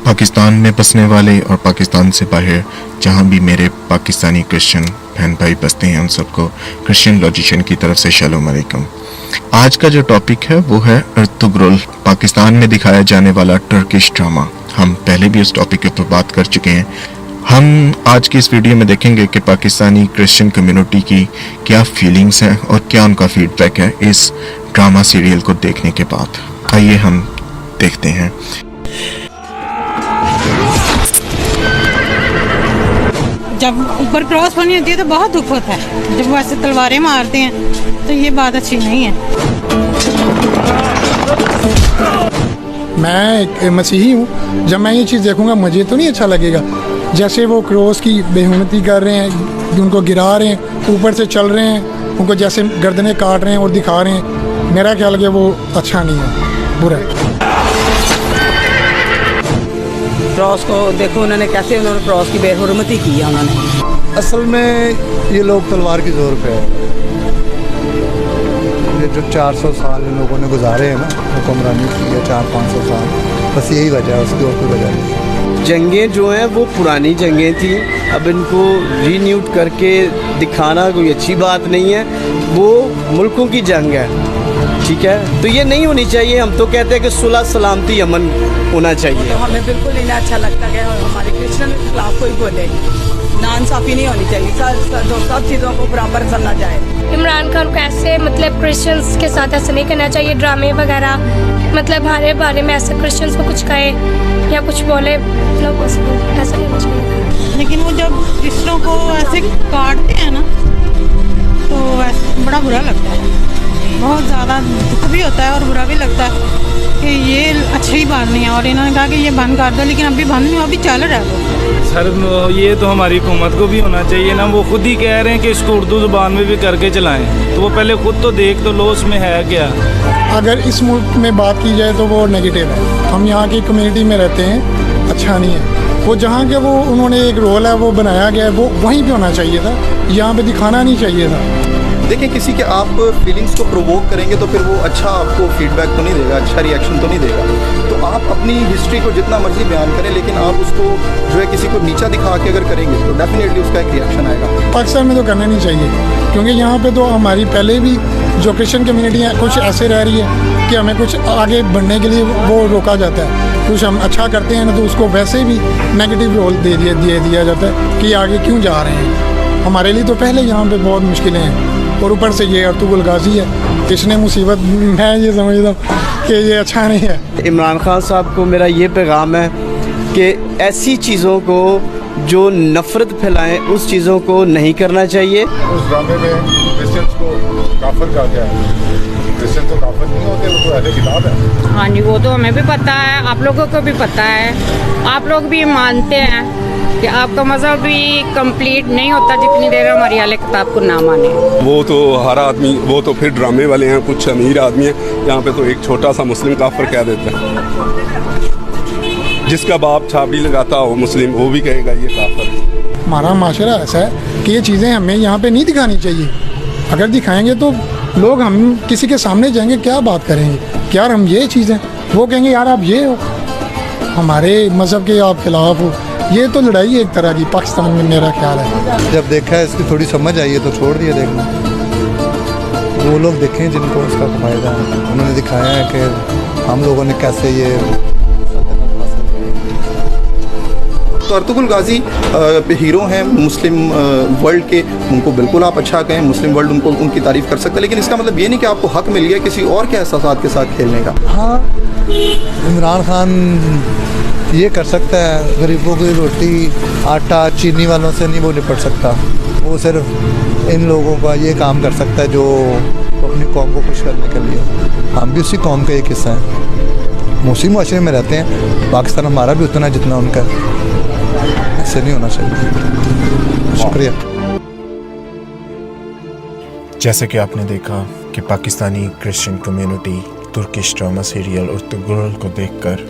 पाकिस्तान में बसने वाले और पाकिस्तान से बाहर जहाँ भी मेरे पाकिस्तानी क्रिश्चियन बहन भाई बसते हैं उन सबको क्रिश्चियन लॉजिशियन की तरफ से शलोम अलैकुम। आज का जो टॉपिक है वो है अर्तुगरुल, पाकिस्तान में दिखाया जाने वाला टर्किश ड्रामा। हम पहले भी उस टॉपिक के ऊपर बात कर चुके हैं। हम आज की इस वीडियो में देखेंगे कि पाकिस्तानी क्रिश्चियन कम्युनिटी की क्या फीलिंग्स हैं और क्या उनका फीडबैक है इस ड्रामा सीरियल को देखने के बाद। आइए हम देखते हैं। जब ऊपर क्रॉस होनी होती है तो बहुत दुख होता है, जब वो ऐसे तलवारें मारते हैं तो ये बात अच्छी नहीं है। मैं एक मसीही हूँ, जब मैं ये चीज़ देखूँगा मुझे तो नहीं अच्छा लगेगा। जैसे वो क्रॉस की बेहुरमती कर रहे हैं, उनको गिरा रहे हैं, ऊपर से चल रहे हैं, उनको जैसे गर्दनें काट रहे हैं और दिखा रहे हैं, मेरा ख्याल है वो अच्छा नहीं है, बुरा है। क्रॉस को देखो उन्होंने कैसे क्रॉस की बेहुरमती की है उन्होंने। असल में ये लोग तलवार की जोर पे है। ये जो 400 साल इन लोगों ने गुजारे हैं ना हुक्मरानी की, या 400-500 साल, बस यही वजह है, उसकी और कोई वजह नहीं। जंगें जो हैं वो पुरानी जंगें थी, अब इनको रीन्यूट करके दिखाना कोई अच्छी बात नहीं है। वो मुल्कों की जंग है, ठीक है, तो ये नहीं होनी चाहिए। हम तो कहते हैं कि सुलह सलामती अमन होना चाहिए। तो हमें बिल्कुल नहीं अच्छा लगता कि हमारे क्रिश्चियन के खिलाफ कोई बोले, नाइंसाफ़ी नहीं होनी चाहिए। सब चीज़ों को बराबर चलना जाए। इमरान खान को ऐसे मतलब क्रिश्चियंस के साथ ऐसा नहीं करना चाहिए, ड्रामे वगैरह मतलब हमारे बारे में ऐसे क्रिश्चियंस को कुछ कहे या कुछ बोले, नो पॉसिबल, ऐसा नहीं होना चाहिए। लेकिन वो जब क्रिश्चियनों को ऐसे काटते हैं ना तो ऐसे बड़ा बुरा लगता है, बहुत ज़्यादा दुख भी होता है और बुरा भी लगता है कि ये अच्छी बात नहीं है। और इन्होंने कहा कि ये बंद कर दो, लेकिन अभी बंद नहीं हुआ, अभी चल रहा है वो। सर ये तो हमारी हुकूमत को भी होना चाहिए ना। वो खुद ही कह रहे हैं कि इसको उर्दू ज़ुबान में भी करके चलाएं, तो वो पहले खुद तो देख तो लो उसमें है क्या। अगर इस मुल्क में बात की जाए तो वो नेगेटिव है। हम यहाँ की कम्युनिटी में रहते हैं, अच्छा नहीं है। वो जहाँ के वो उन्होंने एक रोल है वो बनाया गया है, वो वहीं पे होना चाहिए था, यहाँ पे दिखाना नहीं चाहिए था। देखिए, किसी के आप फीलिंग्स को प्रोवोक करेंगे तो फिर वो अच्छा आपको फीडबैक तो नहीं देगा, अच्छा रिएक्शन तो नहीं देगा। तो आप अपनी हिस्ट्री को जितना मर्जी बयान करें, लेकिन आप उसको जो है किसी को नीचा दिखा के अगर करेंगे तो डेफिनेटली उसका एक रिएक्शन आएगा। पाकिस्तान में तो करना नहीं चाहिए, क्योंकि यहाँ पे तो हमारी पहले भी जो क्रिश्चियन कम्युनिटी है कुछ ऐसे रह रही है कि हमें कुछ आगे बढ़ने के लिए वो रोका जाता है। कुछ हम अच्छा करते हैं ना तो उसको वैसे भी नेगेटिव रोल दे दिया जाता है कि आगे क्यों जा रहे हैं। हमारे लिए तो पहले यहाँ पे बहुत मुश्किलें हैं, और ऊपर से ये अर्तुगरुल गाजी है, इसने मुसीबत, मैं ये समझता हूँ कि ये अच्छा नहीं है। इमरान खान साहब को मेरा ये पैगाम है कि ऐसी चीज़ों को जो नफ़रत फैलाएं उस चीज़ों को नहीं करना चाहिए। उस ड्रामे में क्रिश्चियंस को काफिर कहा गया है। क्रिश्चियन तो काफिर नहीं होते, वो तो अहले किताब है। हाँ जी, वो तो हमें भी पता है, आप लोगों को भी पता है, आप लोग भी मानते हैं कि आपका मज़हब भी कंप्लीट नहीं होता जितनी देर हमारी अहले किताब को ना माने। वो तो हर आदमी, वो तो फिर ड्रामे वाले हैं, कुछ अमीर आदमी हैं। यहाँ पे तो एक छोटा सा मुस्लिम काफिर कह देता है, जिसका बाप छाबड़ी लगाता हो मुस्लिम, वो भी कहेगा ये काफिर है। हमारा माशरा ऐसा है कि ये चीज़ें हमें यहाँ पे नहीं दिखानी चाहिए। अगर दिखाएंगे तो लोग, हम किसी के सामने जाएंगे क्या बात करेंगे कि यार हम ये चीज़ें, वो कहेंगे यार आप ये हो, हमारे मज़हब के आप खिलाफ हो। ये तो लड़ाई है एक तरह की पाकिस्तान में, मेरा ख्याल है। जब देखा है, इसकी थोड़ी समझ आई है तो छोड़ दिया देखना। वो लोग देखें जिनको इसका फ़ायदा है। उन्होंने दिखाया है कि हम लोगों ने कैसे ये तो अर्तुगरुल गाजी हीरो हैं मुस्लिम वर्ल्ड के, उनको बिल्कुल आप अच्छा कहें, मुस्लिम वर्ल्ड उनको उनकी तारीफ़ कर सकता है, लेकिन इसका मतलब ये नहीं कि आपको हक मिल गया किसी और के एहसासात के साथ खेलने का। हाँ, इमरान खान ये कर सकता है, गरीबों की रोटी आटा चीनी वालों से नहीं वो निपट सकता। वो सिर्फ इन लोगों का ये काम कर सकता है जो अपनी कौम को खुश करने के लिए। हम भी उसी कौम का एक हिस्सा हैं, मुस्लिम माशरे में रहते हैं। पाकिस्तान हमारा भी उतना जितना उनका, ऐसे नहीं होना चाहिए। शुक्रिया। जैसे कि आपने देखा कि Pakistani Christian community Turkish drama serial Ertugrul को देखकर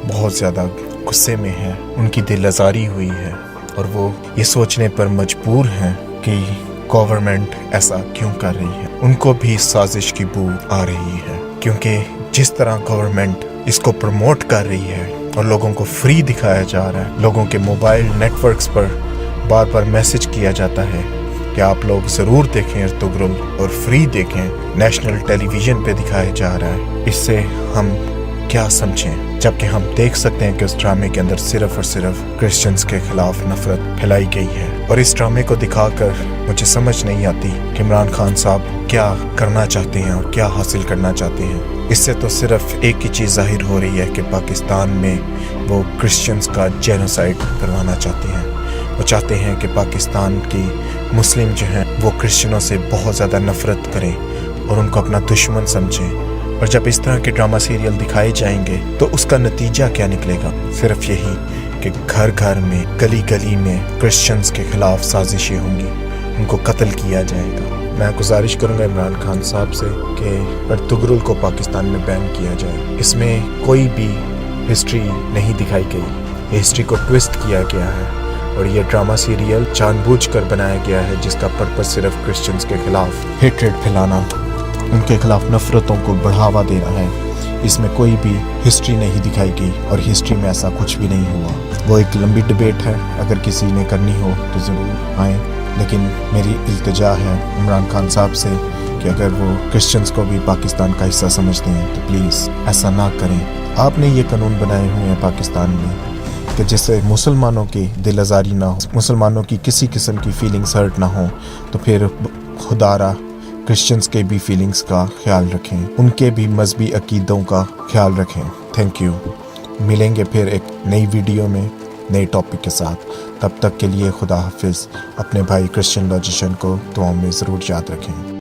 बहुत ज़्यादा गुस्से में है, उनकी दिल आज़ारी हुई है और वो ये सोचने पर मजबूर हैं कि गवर्नमेंट ऐसा क्यों कर रही है। उनको भी साजिश की बू आ रही है, क्योंकि जिस तरह गवर्नमेंट इसको प्रमोट कर रही है और लोगों को फ्री दिखाया जा रहा है। लोगों के मोबाइल नेटवर्क्स पर बार बार मैसेज किया जाता है कि आप लोग ज़रूर देखें अर्तुगरुल और फ्री देखें, नेशनल टेलीविज़न पे दिखाया जा रहा है। इससे हम क्या समझें, जबकि हम देख सकते हैं कि उस ड्रामे के अंदर सिर्फ और सिर्फ क्रिश्चियंस के खिलाफ नफरत फैलाई गई है। और इस ड्रामे को दिखाकर मुझे समझ नहीं आती कि इमरान खान साहब क्या करना चाहते हैं और क्या हासिल करना चाहते हैं। इससे तो सिर्फ एक ही चीज़ जाहिर हो रही है कि पाकिस्तान में वो क्रिश्चियंस का जेनोसाइड करवाना चाहते हैं। वो चाहते हैं कि पाकिस्तान की मुस्लिम जो हैं वो क्रिश्चियनों से बहुत ज़्यादा नफरत करें और उनको अपना दुश्मन समझें। और जब इस तरह के ड्रामा सीरियल दिखाए जाएंगे तो उसका नतीजा क्या निकलेगा? सिर्फ यही कि घर घर में, गली गली में क्रिश्चियंस के खिलाफ साजिशें होंगी, उनको कत्ल किया जाएगा। मैं गुजारिश करूंगा इमरान खान साहब से कि अर्तुगरुल को पाकिस्तान में बैन किया जाए। इसमें कोई भी हिस्ट्री नहीं दिखाई गई, हिस्ट्री को ट्विस्ट किया गया है और ये ड्रामा सीरियल जानबूझकर बनाया गया है जिसका पर्पस सिर्फ क्रिश्चियंस के खिलाफ हेट्रेड फैलाना, उनके खिलाफ नफरतों को बढ़ावा देना है। इसमें कोई भी हिस्ट्री नहीं दिखाई गई और हिस्ट्री में ऐसा कुछ भी नहीं हुआ। वो एक लंबी डिबेट है, अगर किसी ने करनी हो तो ज़रूर आएँ, लेकिन मेरी इल्तिजा है इमरान खान साहब से कि अगर वो क्रिश्चियंस को भी पाकिस्तान का हिस्सा समझते हैं तो प्लीज़ ऐसा ना करें। आपने ये कानून बनाए हुए हैं पाकिस्तान में कि जिससे मुसलमानों की दिल आज़ारी ना हो, मुसलमानों की किसी किस्म की फीलिंग्स हर्ट ना हो, तो फिर खुदारा क्रिश्चियंस के भी फीलिंग्स का ख्याल रखें, उनके भी मजहबी अकीदों का ख्याल रखें। Thank you. मिलेंगे फिर एक नई वीडियो में नए टॉपिक के साथ। तब तक के लिए खुदा हाफिज़। अपने भाई क्रिश्चियन लॉजिशियन को दुआओं में ज़रूर याद रखें।